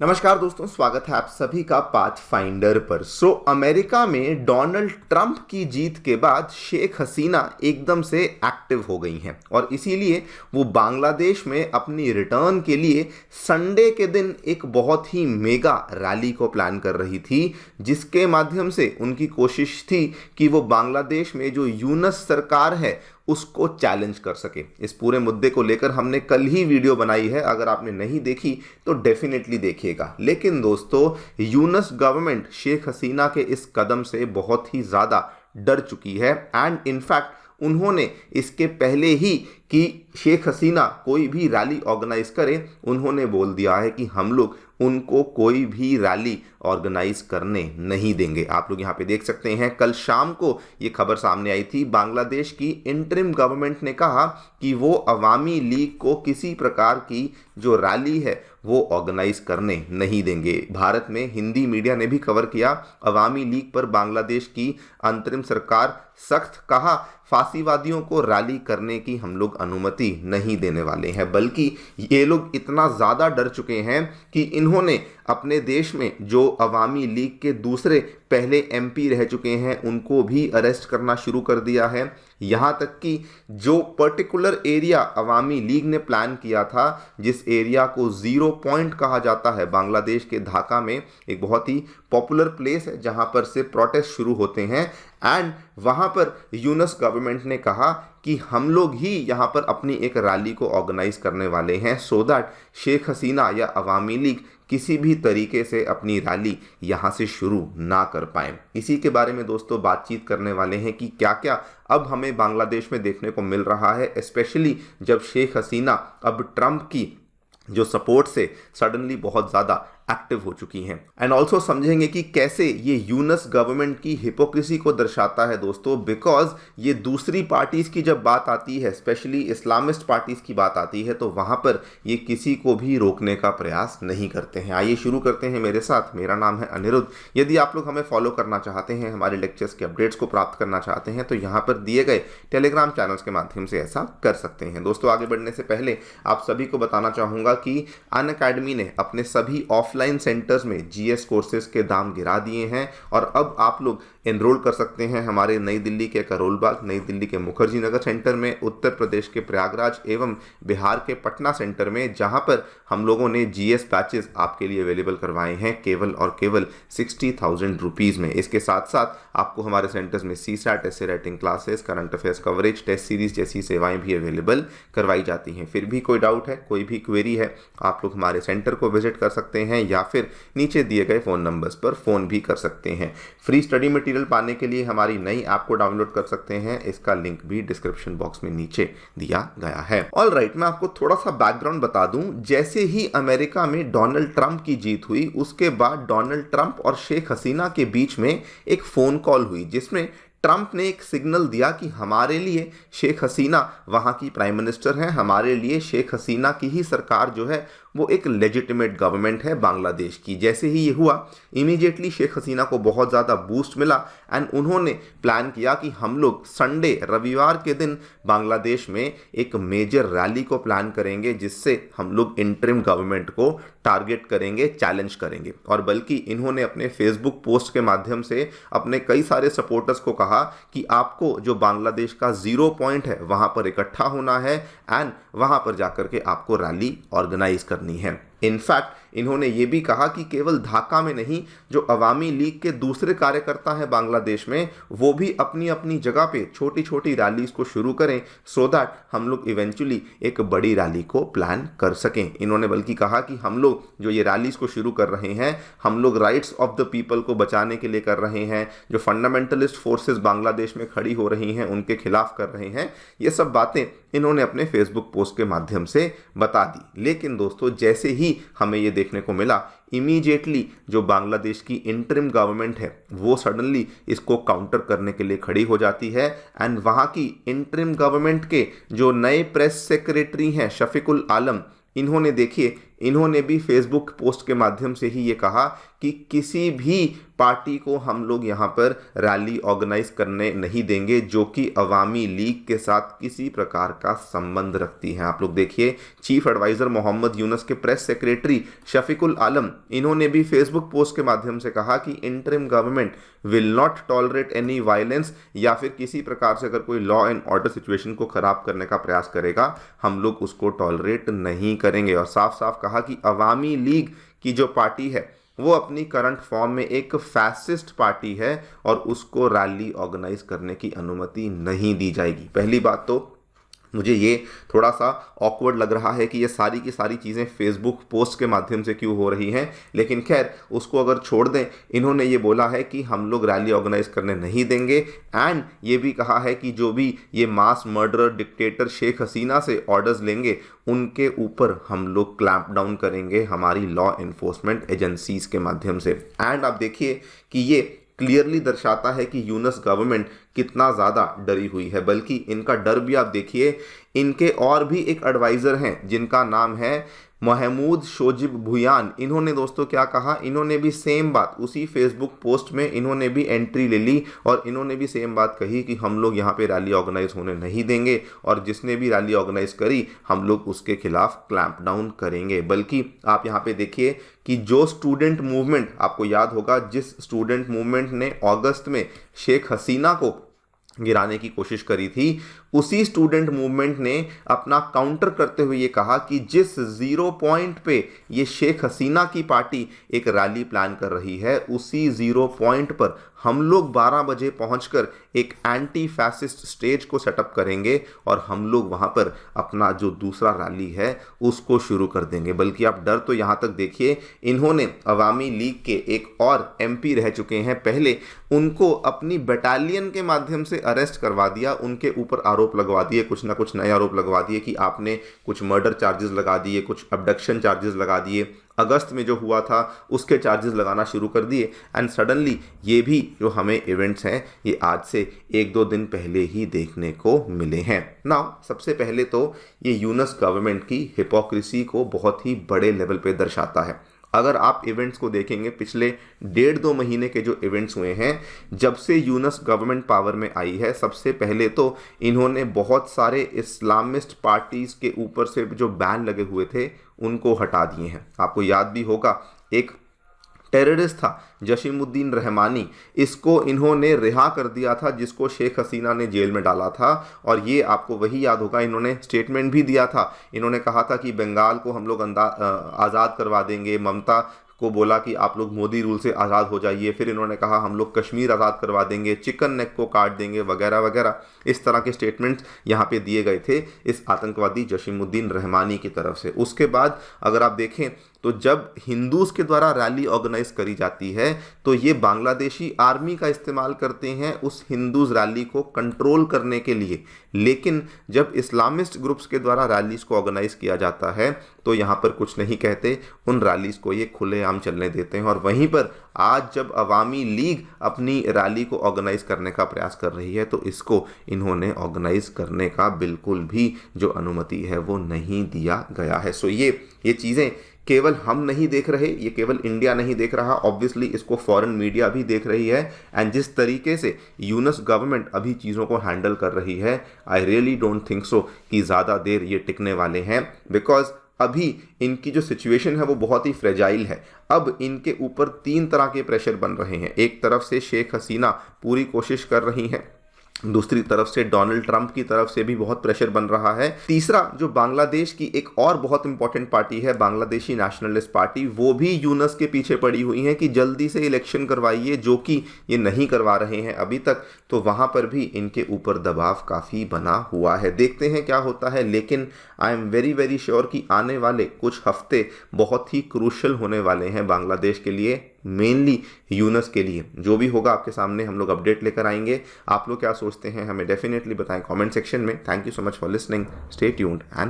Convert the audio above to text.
नमस्कार दोस्तों, स्वागत है आप सभी का पाथ फाइंडर पर। अमेरिका में डोनाल्ड ट्रंप की जीत के बाद शेख हसीना एकदम से एक्टिव हो गई हैं और इसीलिए वो बांग्लादेश में अपनी रिटर्न के लिए संडे के दिन एक बहुत ही मेगा रैली को प्लान कर रही थी, जिसके माध्यम से उनकी कोशिश थी कि वो बांग्लादेश में जो यूनस सरकार है उसको चैलेंज कर सके। इस पूरे मुद्दे को लेकर हमने कल ही वीडियो बनाई है, अगर आपने नहीं देखी तो डेफिनेटली देखिएगा। लेकिन दोस्तों, यूनस गवर्नमेंट शेख हसीना के इस कदम से बहुत ही ज़्यादा डर चुकी है एंड इनफैक्ट उन्होंने इसके पहले ही कि शेख हसीना कोई भी रैली ऑर्गेनाइज करे, उन्होंने बोल दिया है कि हम लोग उनको कोई भी रैली ऑर्गेनाइज करने नहीं देंगे। आप लोग यहाँ पे देख सकते हैं, कल शाम को ये खबर सामने आई थी। बांग्लादेश की इंटरिम गवर्नमेंट ने कहा कि वो अवामी लीग को किसी प्रकार की जो रैली है वो ऑर्गेनाइज करने नहीं देंगे। भारत में हिंदी मीडिया ने भी कवर किया, अवामी लीग पर बांग्लादेश की अंतरिम सरकार सख्त, कहा फांसीवादियों को रैली करने की हम लोग अनुमति नहीं देने वाले हैं। बल्कि ये लोग इतना ज़्यादा डर चुके हैं कि इन्होंने अपने देश में जो अवामी लीग के दूसरे पहले एमपी रह चुके हैं उनको भी अरेस्ट करना शुरू कर दिया है। यहाँ तक कि जो पर्टिकुलर एरिया अवामी लीग ने प्लान किया था, जिस एरिया को ज़ीरो पॉइंट कहा जाता है, बांग्लादेश के ढाका में एक बहुत ही पॉपुलर प्लेस है जहाँ पर से प्रोटेस्ट शुरू होते हैं एंड वहाँ पर यूनस गवर्नमेंट ने कहा कि हम लोग ही यहाँ पर अपनी एक रैली को ऑर्गेनाइज करने वाले हैं सो दैट शेख हसीना या अवामी लीग किसी भी तरीके से अपनी रैली यहाँ से शुरू ना कर पाए। इसी के बारे में दोस्तों बातचीत करने वाले हैं कि क्या क्या अब हमें बांग्लादेश में देखने को मिल रहा है, स्पेशली जब शेख हसीना अब ट्रंप की जो सपोर्ट से सडनली बहुत ज़्यादा एक्टिव हो चुकी हैं। एंड ऑल्सो समझेंगे कि कैसे ये यूनस गवर्नमेंट की हिपोक्रेसी को दर्शाता है दोस्तों, बिकॉज ये दूसरी पार्टीज़ की जब बात आती है, स्पेशली इस्लामिस्ट पार्टीज़ की बात आती है, तो वहाँ पर ये किसी को भी रोकने का प्रयास नहीं करते हैं। आइए शुरू करते हैं मेरे साथ। मेरा नाम है अनिरुद्ध। यदि आप लोग हमें फॉलो करना चाहते हैं, हमारे लेक्चर्स के अपडेट्स को प्राप्त करना चाहते हैं, तो यहाँ पर दिए गए टेलीग्राम चैनल्स के माध्यम से ऐसा कर सकते हैं। दोस्तों, आगे बढ़ने से पहले आप सभी को बताना चाहूँगा कि अनअकैडमी ने अपने सभी ऑफलाइन सेंटर्स में जीएस कोर्सेज के दाम गिरा दिए हैं और अब आप लोग एनरोल कर सकते हैं हमारे नई दिल्ली के करोल बाग, नई दिल्ली के मुखर्जी नगर सेंटर में, उत्तर प्रदेश के प्रयागराज एवं बिहार के पटना सेंटर में, जहां पर हम लोगों ने जीएस बैचेस आपके लिए अवेलेबल करवाए हैं केवल और केवल 60,000 रुपीज़ में। इसके साथ साथ आपको हमारे सेंटर्स में CSAT, ऐसे writing classes, current affairs coverage, test series जैसी सेवाएं भी अवेलेबल करवाई जाती हैं। फिर भी कोई डाउट है, कोई भी क्वेरी है, आप लोग हमारे सेंटर को विजिट कर सकते हैं या फिर नीचे दिए गए फ़ोन नंबर्स पर फ़ोन भी कर सकते हैं। फ्री स्टडी मटेरियल पाने के लिए हमारी नई ऐप को डाउनलोड कर सकते हैं, इसका लिंक भी डिस्क्रिप्शन बॉक्स में नीचे दिया गया है। ऑल राइट, मैं आपको थोड़ा सा बैकग्राउंड बता दूं। जैसे ही अमेरिका में डोनाल्ड ट्रंप की जीत हुई, उसके बाद डोनाल्ड ट्रंप और शेख हसीना के बीच में एक फ़ोन कॉल हुई, जिसमें ट्रंप ने एक सिग्नल दिया कि हमारे लिए शेख हसीना वहाँ की प्राइम मिनिस्टर हैं, हमारे लिए शेख हसीना की ही सरकार जो है वो एक लेजिटिमेट गवर्नमेंट है बांग्लादेश की। जैसे ही ये हुआ, इमीडिएटली शेख हसीना को बहुत ज़्यादा बूस्ट मिला एंड उन्होंने प्लान किया कि हम लोग संडे, रविवार के दिन बांग्लादेश में एक मेजर रैली को प्लान करेंगे, जिससे हम लोग इंटरिम गवर्नमेंट को टारगेट करेंगे, चैलेंज करेंगे। और बल्कि इन्होंने अपने फेसबुक पोस्ट के माध्यम से अपने कई सारे सपोर्टर्स को कहा कि आपको जो बांग्लादेश का ज़ीरो पॉइंट है वहाँ पर इकट्ठा होना है एंड वहाँ पर जाकर के आपको रैली ऑर्गेनाइज करनी है। इनफैक्ट इन्होंने ये भी कहा कि केवल ढाका में नहीं, जो अवामी लीग के दूसरे कार्यकर्ता हैं बांग्लादेश में, वो भी अपनी अपनी जगह पे छोटी छोटी रैलीज को शुरू करें सो दैट हम लोग इवेंचुअली एक बड़ी रैली को प्लान कर सकें। इन्होंने बल्कि कहा कि हम लोग जो ये रैलीज को शुरू कर रहे हैं, हम लोग राइट्स ऑफ द पीपल को बचाने के लिए कर रहे हैं, जो फंडामेंटलिस्ट फोर्सेस बांग्लादेश में खड़ी हो रही हैं उनके खिलाफ कर रहे हैं। ये सब बातें इन्होंने अपने फेसबुक पोस्ट के माध्यम से बता दी। लेकिन दोस्तों, जैसे ही हमें ये देखने को मिला, इमीडिएटली जो बांग्लादेश की इंटरिम गवर्नमेंट है वो सडनली इसको काउंटर करने के लिए खड़ी हो जाती है एंड वहाँ की इंटरिम गवर्नमेंट के जो नए प्रेस सेक्रेटरी हैं शफीकुल आलम, इन्होंने देखिए इन्होंने भी फेसबुक पोस्ट के माध्यम से ही ये कहा कि किसी भी पार्टी को हम लोग यहाँ पर रैली ऑर्गेनाइज करने नहीं देंगे जो कि अवामी लीग के साथ किसी प्रकार का संबंध रखती है। आप लोग देखिए, चीफ एडवाइजर मोहम्मद यूनुस के प्रेस सेक्रेटरी शफीकुल आलम, इन्होंने भी फेसबुक पोस्ट के माध्यम से कहा कि interim government will not tolerate any violence, या फिर किसी प्रकार से अगर कोई लॉ एंड ऑर्डर सिचुएशन को खराब करने का प्रयास करेगा हम लोग उसको टॉलरेट नहीं करेंगे। और साफ साफ कहा कि अवामी लीग की जो पार्टी है वो अपनी करंट फॉर्म में एक फैसिस्ट पार्टी है और उसको रैली ऑर्गेनाइज करने की अनुमति नहीं दी जाएगी। पहली बात तो मुझे ये थोड़ा सा ऑकवर्ड लग रहा है कि ये सारी की सारी चीज़ें फेसबुक पोस्ट के माध्यम से क्यों हो रही हैं, लेकिन खैर उसको अगर छोड़ दें, इन्होंने ये बोला है कि हम लोग रैली ऑर्गेनाइज करने नहीं देंगे एंड ये भी कहा है कि जो भी ये मास मर्डरर डिक्टेटर शेख हसीना से ऑर्डर्स लेंगे उनके ऊपर हम लोग क्लैंप डाउन करेंगे हमारी लॉ एनफोर्समेंट एजेंसीज के माध्यम से। एंड आप देखिए कि ये क्लियरली दर्शाता है कि यूनुस गवर्नमेंट कितना ज़्यादा डरी हुई है। बल्कि इनका डर भी आप देखिए, इनके और भी एक एडवाइज़र हैं जिनका नाम है महमूद शोजिब भुयान। इन्होंने दोस्तों क्या कहा, इन्होंने भी सेम बात उसी फेसबुक पोस्ट में इन्होंने भी एंट्री ले ली और इन्होंने भी सेम बात कही कि हम लोग यहाँ पे रैली ऑर्गेनाइज होने नहीं देंगे और जिसने भी रैली ऑर्गेनाइज करी हम लोग उसके खिलाफ क्लैंप डाउन करेंगे। बल्कि आप यहाँ पे देखिए कि जो स्टूडेंट मूवमेंट, आपको याद होगा जिस स्टूडेंट मूवमेंट ने अगस्त में शेख हसीना को गिराने की कोशिश करी थी, उसी स्टूडेंट मूवमेंट ने अपना काउंटर करते हुए ये कहा कि जिस 0 पॉइंट पे ये शेख हसीना की पार्टी एक रैली प्लान कर रही है उसी 0 पॉइंट पर हम लोग 12 बजे पहुंचकर एक एंटी फैसिस्ट स्टेज को सेटअप करेंगे और हम लोग वहां पर अपना जो दूसरा रैली है उसको शुरू कर देंगे। बल्कि आप डर तो यहां तक देखिए, इन्होंने अवामी लीग के एक और एमपी रह चुके हैं पहले, उनको अपनी बटालियन के माध्यम से अरेस्ट करवा दिया, उनके ऊपर आरोप लगवा दिए, कुछ ना कुछ नए आरोप लगवा दिए कि आपने कुछ मर्डर चार्जेस लगा दिए, कुछ अबडक्शन चार्जेस लगा दिए, अगस्त में जो हुआ था उसके चार्जेस लगाना शुरू कर दिए। एंड सडनली ये भी जो हमें इवेंट्स हैं ये आज से 1-2 दिन पहले ही देखने को मिले हैं। नाउ सबसे पहले तो ये यूनुस गवर्नमेंट की हिपोक्रेसी को बहुत ही बड़े लेवल पे दर्शाता है। अगर आप इवेंट्स को देखेंगे, पिछले 1.5-2 महीने के जो इवेंट्स हुए हैं जब से यूनुस गवर्नमेंट पावर में आई है, सबसे पहले तो इन्होंने बहुत सारे इस्लामिस्ट पार्टीज़ के ऊपर से जो बैन लगे हुए थे उनको हटा दिए हैं। आपको याद भी होगा एक टेररिस्ट था जसीमुद्दीन रहमानी, इसको इन्होंने रिहा कर दिया था जिसको शेख हसीना ने जेल में डाला था। और ये आपको वही याद होगा, इन्होंने स्टेटमेंट भी दिया था, इन्होंने कहा था कि बंगाल को हम लोग आज़ाद करवा देंगे, ममता को बोला कि आप लोग मोदी रूल से आज़ाद हो जाइए, फिर इन्होंने कहा हम लोग कश्मीर आज़ाद करवा देंगे, चिकन नेक को काट देंगे वगैरह वगैरह। इस तरह के स्टेटमेंट्स यहाँ पे दिए गए थे इस आतंकवादी जसीमुद्दीन रहमानी की तरफ से। उसके बाद अगर आप देखें तो जब हिंदूज़ के द्वारा रैली ऑर्गेनाइज करी जाती है तो ये बांग्लादेशी आर्मी का इस्तेमाल करते हैं उस हिंदूज़ रैली को कंट्रोल करने के लिए। लेकिन जब इस्लामिस्ट ग्रुप्स के द्वारा रैलीज़ को ऑर्गेनाइज किया जाता है तो यहाँ पर कुछ नहीं कहते, उन रैलीज़ को ये खुलेआम चलने देते हैं। और वहीं पर आज जब अवामी लीग अपनी रैली को ऑर्गेनाइज करने का प्रयास कर रही है तो इसको इन्होंने ऑर्गेनाइज करने का बिल्कुल भी जो अनुमति है वो नहीं दिया गया है। सो ये चीज़ें केवल हम नहीं देख रहे, ये केवल इंडिया नहीं देख रहा, ऑब्वियसली इसको फॉरेन मीडिया भी देख रही है। एंड जिस तरीके से यूनुस गवर्नमेंट अभी चीज़ों को हैंडल कर रही है, I really don't think so कि ज़्यादा देर ये टिकने वाले हैं, बिकॉज अभी इनकी जो सिचुएशन है वो बहुत ही फ्रेजाइल है। अब इनके ऊपर 3 तरह के प्रेशर बन रहे हैं। एक तरफ से शेख हसीना पूरी कोशिश कर रही हैं, दूसरी तरफ से डोनाल्ड ट्रंप की तरफ से भी बहुत प्रेशर बन रहा है, तीसरा जो बांग्लादेश की एक और बहुत इंपॉर्टेंट पार्टी है बांग्लादेशी नेशनलिस्ट पार्टी, वो भी यूनुस के पीछे पड़ी हुई है कि जल्दी से इलेक्शन करवाइए, जो कि ये नहीं करवा रहे हैं अभी तक। तो वहाँ पर भी इनके ऊपर दबाव काफ़ी बना हुआ है। देखते हैं क्या होता है, लेकिन आई एम वेरी श्योर कि आने वाले कुछ हफ्ते बहुत ही क्रूशल होने वाले हैं बांग्लादेश के लिए, मेनली यूनुस के लिए। जो भी होगा आपके सामने हम लोग अपडेट लेकर आएंगे। आप लोग क्या सोचते हैं हमें डेफिनेटली बताएं कमेंट सेक्शन में। Thank you so much for listening, stay tuned and